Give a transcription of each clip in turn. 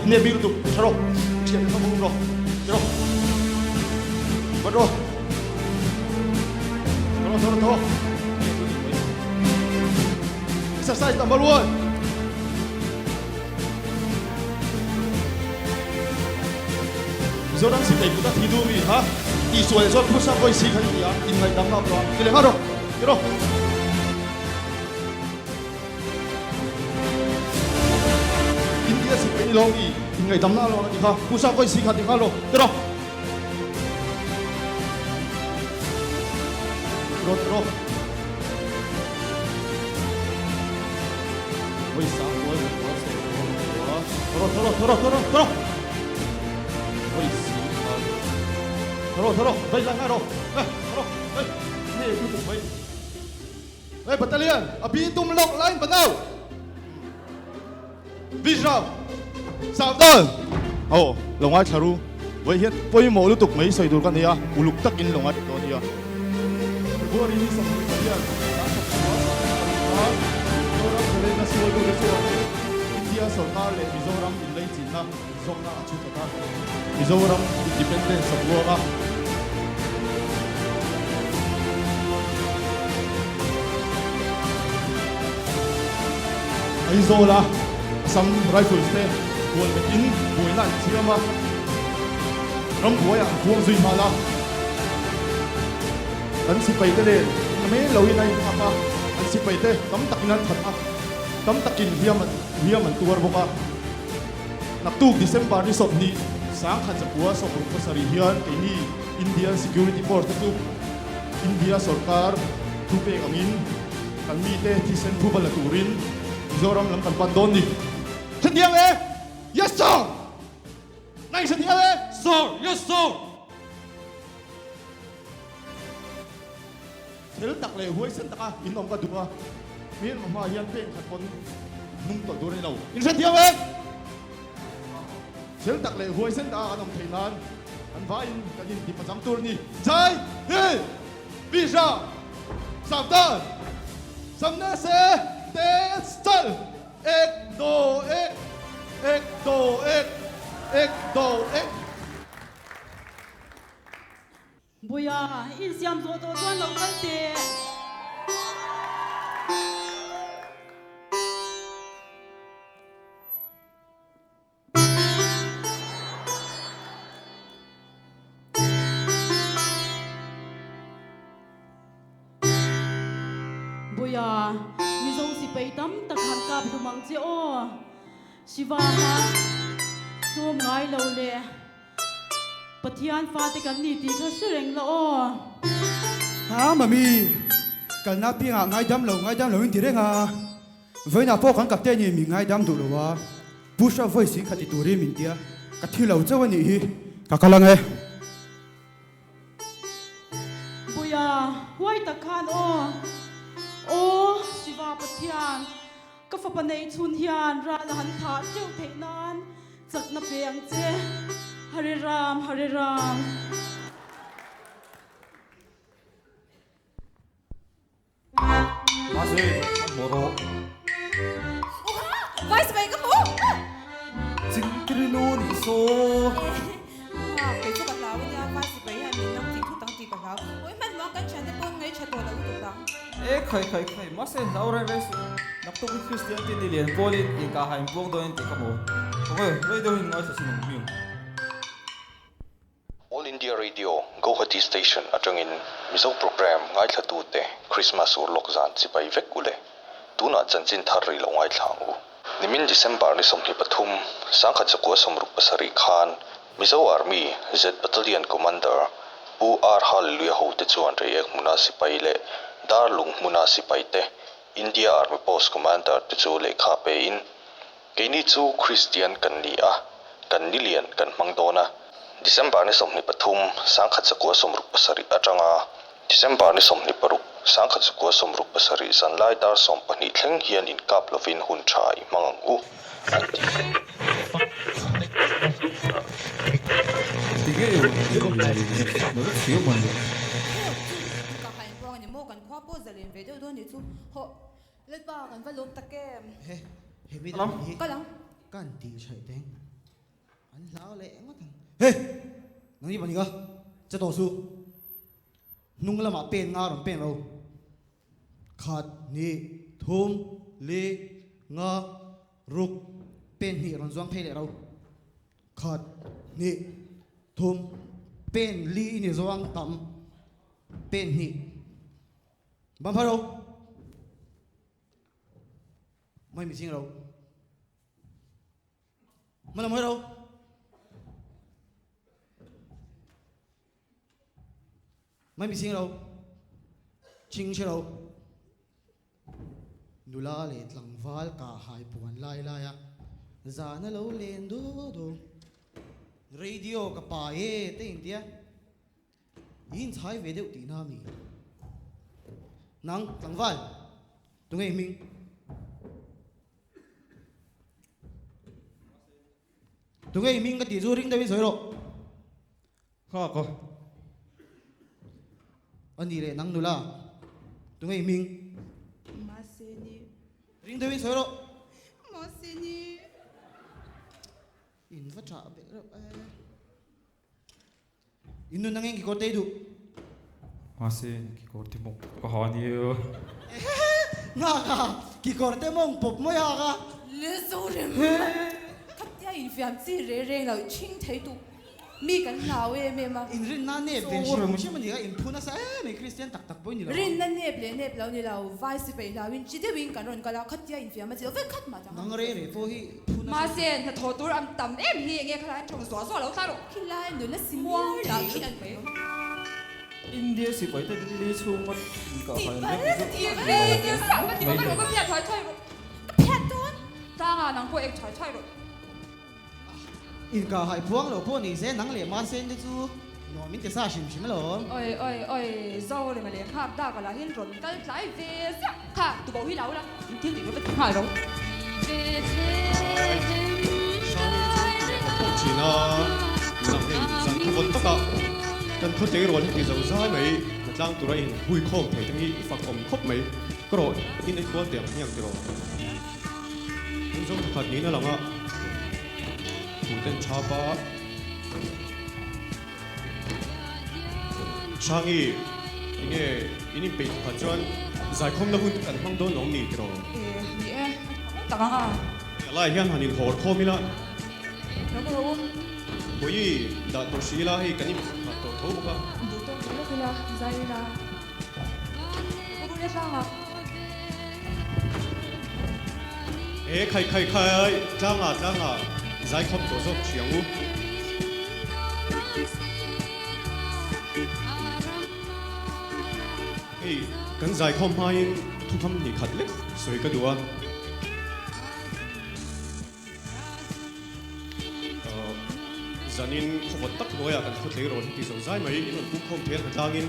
ne biru tu charo chiam no mong ro charo bro Toro exercise number 1 Zoran si kita tidur ni ha isu eso pusat koi si kan dia in hai dam na bro kile haro charo India si kai lo ni in hai dam na lo ni ha pusat koi si kan dia lo charo Tro Oi sa oi Toro Oi si Toro baik lang ro Toro ni itu baik battalion api tum lock line banau Vision Saudon oh longai tharu với hiện poi mo lu tuk mai soi dur kan ya uluk takin longai to dia Buat ini sama kalian. Orang boleh nasi bodo besok. India सरकार ले मिजोरम इल्लाई चीना जोना अच्छी तरह मिजोरम इंडिपेंडेंस सबुआ Aizola some rifles there buat in builan siapa ram buaya buang zui mala kan si pai te le me loin ai apa kan si pai te tam takinan that tam takin hiaman tuar boka naktuk December ni sob ni sang khan sa puwa so ko sari hian ke ni Indian Security Force tu India sarkar tupe angin kan mi te tisen bubal turin Zoram lam kan pandon ni sendiang yes sir nai sendiang sir yes sir Hel tak le huai sen taka inom ka duka min mama hian pen khat pon nung to dur ni lo in sen thiam Hel tak le huai sen ta anom thainan an va in kan in di pacham tur ni jai he bisha samdan samna se te stal ek do ek Buya, insiam zo to zo long kalte. Buya, mizo si peitam takhan kap dumang che o. Shiva ha, tum ngai lo le. Pathian fate kan ni ti kha sireng la o ha mami kan na pi ngai dam lo in tirenga voi na po kan ka te ni mi ngai dam du lo wa pusha voi sing khati turi min tia ka thi lo chawani hi ka kalang e Buya huai ta khan o Shiva Pathian ka fa panei chun hian ra la han tha cheu theinan chak na peng che Hare Ram Masih moro Vai se vai kamu Cingkrino ni so Kay sa katlaw niya vai se vai han nang titu tang ti katlaw Oi man mo kan chan po ngai chato la tu tang kai masih laura res nakto ku Christian tin nilian polin ikahain buong doon ti kamo okay roy doon ngai sa sinong All India Radio Guwahati Station atangin mizo program ngai thatu te Christmas ur lokzan sipai vekule tuna chanchin tharri lo ngai thlangu nimin December ni somni pathum sangkhat chakwa somruk pasari khan mizo army Z battalion commander UR Hallelujah ho te chuan re ek muna sipai le darlung muna sipai te India Army Post Commander te chu lekha pe in keini chu Christian kan ni a kan nilian kan mangdona December ni somni pathum sangkhat chakwa somruk pasari atanga December ni somni paruk sangkhat chakwa somruk pasari sanlai dar sompani thleng hian in kap lovin hun thai mangangu Kakain po ni mo kan kwa po zalin video doon dito ho let ba kan valok takem he mi Alam? Kalang kan ti chai teng anh lão lệ mất thằng hey nang đi bani ga cha to su nung la ma pen nga ron pen lo khat ni thum le nga ruk pen ni ron zuang phei le ro khat ni thum pen li ni zuang tam pen ni bam pharo mai mi sing ro mà làm đâu mấy bị sinh đâu chinh chứ đâu nụ la lệ lăng val cả hai buồn lai lai à già nó lâu lên đô đô radio cả bài tên tia in thái về đâu tí nam mi nắng lăng val tụi ngày mình tụi ngày mình cái tỷ du ring đâu biết rồi đâu Có. anh đi lệ nắng nụ la tụi ngày mình Masini. ring đâu biết rồi đâu Masini. in phát trả biết đâu in nụ năng cái con tay đủ Masin, kiko timok kahaniyo. nga ka ki korte mong pop mo ya ka Lezurim. Khắp nhà in phiền chỉ rê nào chinh thấy tụ. Mi cái nào em mà. in rin na ne ben shi mo shi man ya in phuna sa me christian tak tak boy ni la Rin na nếp lâu ni lâu vai si bay lâu in chỉ để win cả rồi cả là khắp nhà in phiền mà chỉ phải khắp mà chẳng. nang re re po hi phuna mà xem thật thổ tôi ăn tầm em hi nghe khai trồng xóa xóa lâu ta rồi Khi lai nữa là xin Wow, là khi ăn phải. India si pai te li chung mat ka hai ne. ê tiêu sản cái gì mà nó có phía thoái thoái rồi Phẹt tuôn. ta à nàng cô em thoái thoái rồi in ka hai puang lo po ni se nang le ma sen de chu no min te sa shim shim lo ôi dâu này mà liền khắp ta gọi là hiên rộn cái lái về sắc ha tụi bảo huy lâu lắm thiên thì nó vẫn hại rồi chỉ là làm cái rằng không vấn tất cả cần khốt tế rồi thì dầu dai mấy mà trang tụi này vui khom thấyทั้งนี้ฝักอมครบmấyก็rồi inไอ้ตัวเตียงอย่างเดียวคุณส่งขัดนี้นะหลังอ่ะผู้เต้นชาปะช่างอีนี่นี่เป็นขัดจวนใจคมแล้วหุ่นกันห้องโดนน้องนี่เดียว đi em tao ngang à ไล่เฮียนหันอินโหดคมนี่ละ nó có đâu Boy, da to sila hi kanim to to ka. đủ tôi nó cứ là dây là có bữa sao hả E khai changa. Zai khop to zok chiang u. Hey, kan zai khom hai thu tham ni khat le. Soi ka dua. Zanin khovat tak boya kan khot le ron ti zo zai mai in bu khom the tangin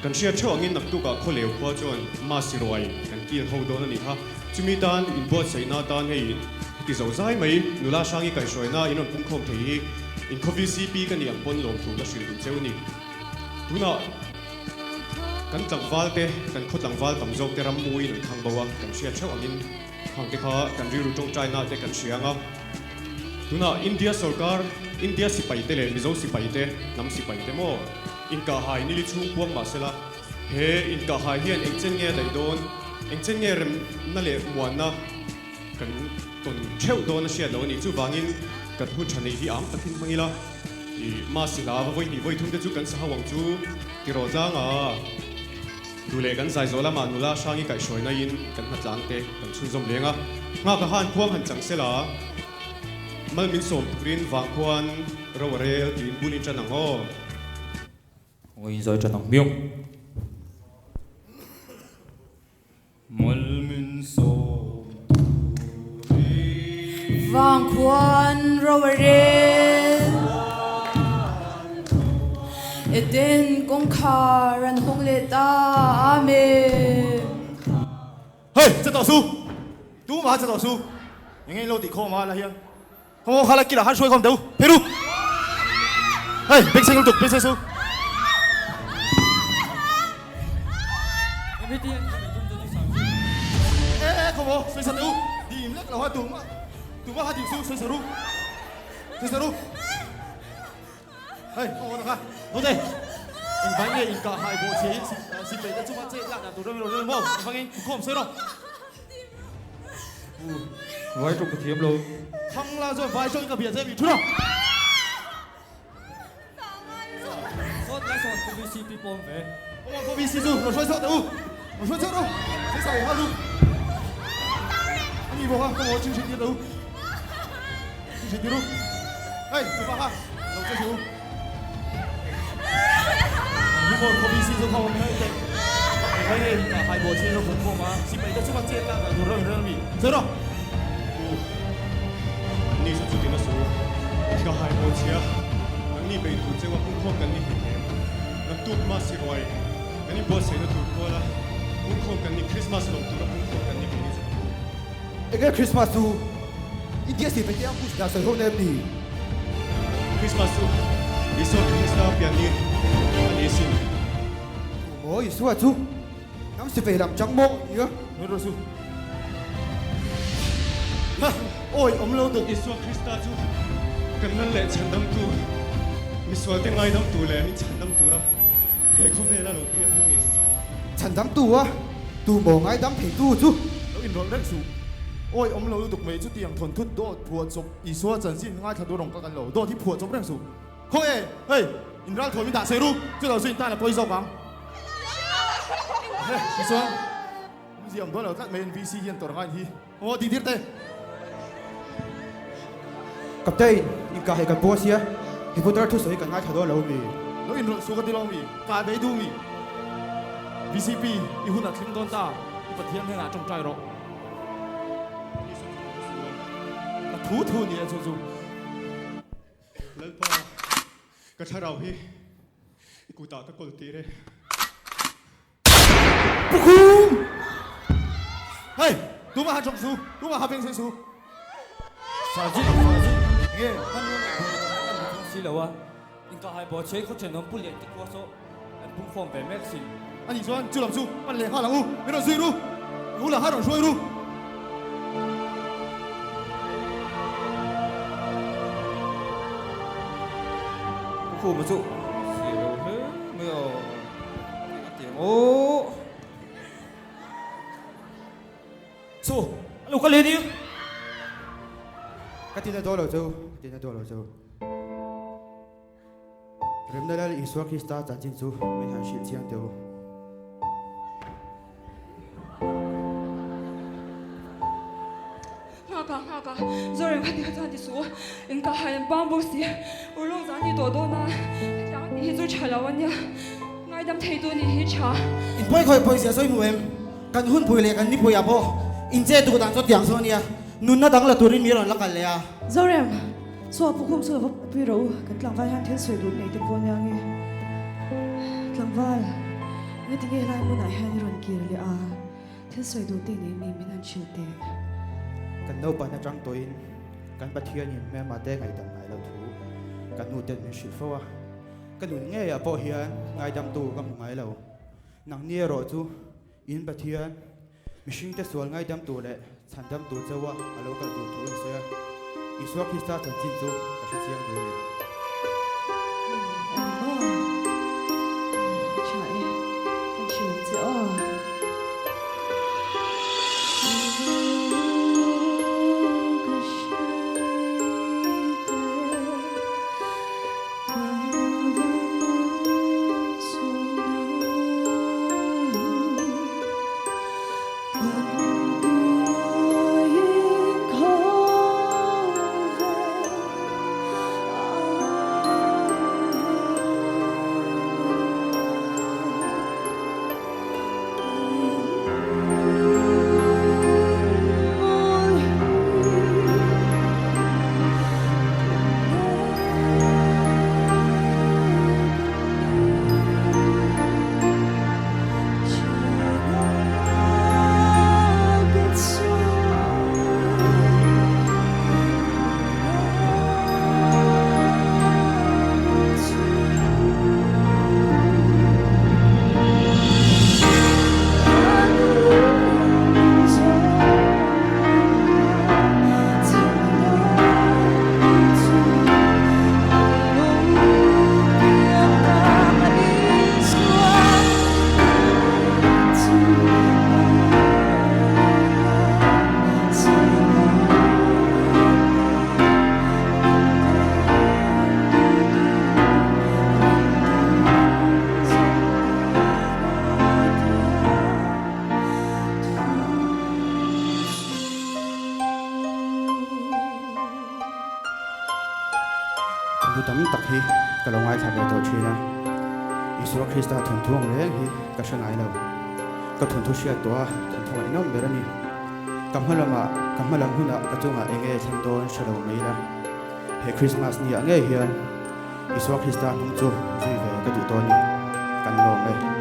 kan sia chawangin nak tu ka kholeu khwa chuan ma siroi kan ki ho don ani kha chumi tan in bo seina tan hei ti zo zai mai nula sangi kai soina in bu khom thei in coffee cp kan yang pon lom thu la sil du cheu ni tuna kan tlangwal te kan khotlangwal tam zok te ram mui in thang bawa kan sia chawangin khang te kha kan ri ru tong china te kan sianga tuna India sarkar India sipai te le mizo sipai te nam sipai te mo inka hai ni li chung puang ma sela he inka hai hian engchen nge dai don engchen nge rem na le muan na kan ton cheu don na sia lo ni chu wangin kan hu thani hi am takin mangila I ma sila wa voi ni voi thum te chu kan sa hawang chu ti ro jang a dule kan sai zola ma nula sangi kai soina in kan na tlang te kan chun zom lenga nga ka han khuang han chang sela mal min som green wang khuan raware tin bunin chanang ho Ôi rồi cho thằng miêu. Mal min so. Vang khuan rovere. Eden kong karan kong leta amen. hey cha to su tu ma cha to su ngai lo ti kho ma la hian không khala kila han soi không đâu peru hey big single tục big single không có soi sa đâu đi lek là hoa tu ma ha đi su soi sa ru 嘿，我那个，老弟，你反正应该係無錢，是被得做乜啫？嗱，做咗咩冇？反正我唔使咯。ไว้ตรงกระเทียมเรา 康拉在快速一個別這邊出啦。ซอสและซอสกูมีซีปีปอมเฟ่ 我嗰邊試住，我衰錯到，我衰錯到，死晒下路。你บอกว่าก็我進去啲路，進去啲路。哎，你放下，老子條。你บอก嗰邊試住靠我咩嘅？反正應該係無錢咯，恐慌嘛，是被得做乜啫？嗱，做咗咪，走咯。你是注定的输，條係冇錢啊！等你被賭這個恐慌緊你係點？能賭乜事為？等你波死都賭過啦，恐慌緊你 Christmas 落賭啦，恐慌緊你俾你做。一個 Christmas 數，一啲事俾啲人不想隨後呢啲。Christmas 你說 Christmas 邊你，你先。我意思話做，咁是被人掌握嘅。你老叔。哈，ôi ông lâu được.你說 Christmas 做，跟咱嚟陳登賭，你說定愛登賭咧，你陳登賭啦，係佢為啦老邊嘅事。陳登賭啊，賭無愛登皮賭做。Nó in rồi rất sụ. Ôi ông lâu được mấy chút tiền thuần thút đó phùa chụp ý số chân xin ngay thật đồ đồng các căn lẩu đó thì phùa chụp rất sụ. Không ê, hey, in ra thôi mình đã xe luôn, chứ đầu xin ta là tôi sao bằng. Hey, ý số. Gì ông đó là các mấy NPC hiện tổ ngay thì, ô đi tiếp đây. Cặp tay, in cả hai cặp bố xía, thì phụ trách thu sợi cả ngay thật đó lâu mi. Nó in rồi số cái đi lâu mi, cả mấy đu mi. VCP, ý hôn là thiên tôn ta, ý bật thiên hay là trong trai rồi. Thú thú nhỉ chú chú. แล้วพอกระชากเราพี่กูตาตะโกนตีเลย Hey, đúng mà hai trong số, đúng mà hai bên số. ซาจิเงี้ยมันรู้ไหมว่าสิแล้ววะอินก็ให้บอกเช็คเขาจะน้องผู้เลี้ยงที่กัวโซ่อันพุ่งฟอมแบบแม็กซิน Anh nhìn xuống, chưa làm su, bắt liền hai là u, mấy đồng suy lu, u là hai đồng suy lu. คู่มาสู้เสียวเฮ้ยไม่เอาเตียงโอ้สู้ลูกก็เลยดิ Cái tin đó là châu, tin đó là châu. Rem đó là Isua Krista chân chính châu, mình hàng shit chiang châu. Ngaka, rồi em đi ra đi xuống, em cả hai em bám bố xí, u long ra đi đổ na, yang đi rồi trả lại anh nhá, ngay đâm thấy tôi đi trả. In poi khoi poi sia soi mu em kan hun pui le kan ni poi apo in che tu dan so tiang so nia nun na dang la turin mi ron la kal le a Zorem, so pukum so va piro, kan tlangval han thel soi du nei te pon yang e. Tlangval, nge tinge lai mu nai han ron kir le a. Thel soi du te nei mi min han chiu te. Kan nấu pan trắng tối, kan bắt hiền nhìn mẹ mà té ngày đầm ngày lâu thú, kan nụ tên mình shit phô, kan nụ nghe à po hiền ngày đầm tu kan ngày lâu, nang nia rồi chú, in bắt hiền, mình sinh tế xuân ngày đầm tu lệ, thành đầm tu châu à, alo kan tu tu xe, Isua Krista thành chính chú, cái chuyện chiang đối. Chai, kan chiu te a. hi ka lo ngai thak le to thina Isua Krista thon thuang reng hi ka hrangai lo ka thon thu sia to thon thu ai nom berani kamhalam huna ka chunga enge thlendon shalo meila he Christmas ni ange hian Isua Krista nung chu zui ve ka du to ni kan lo mai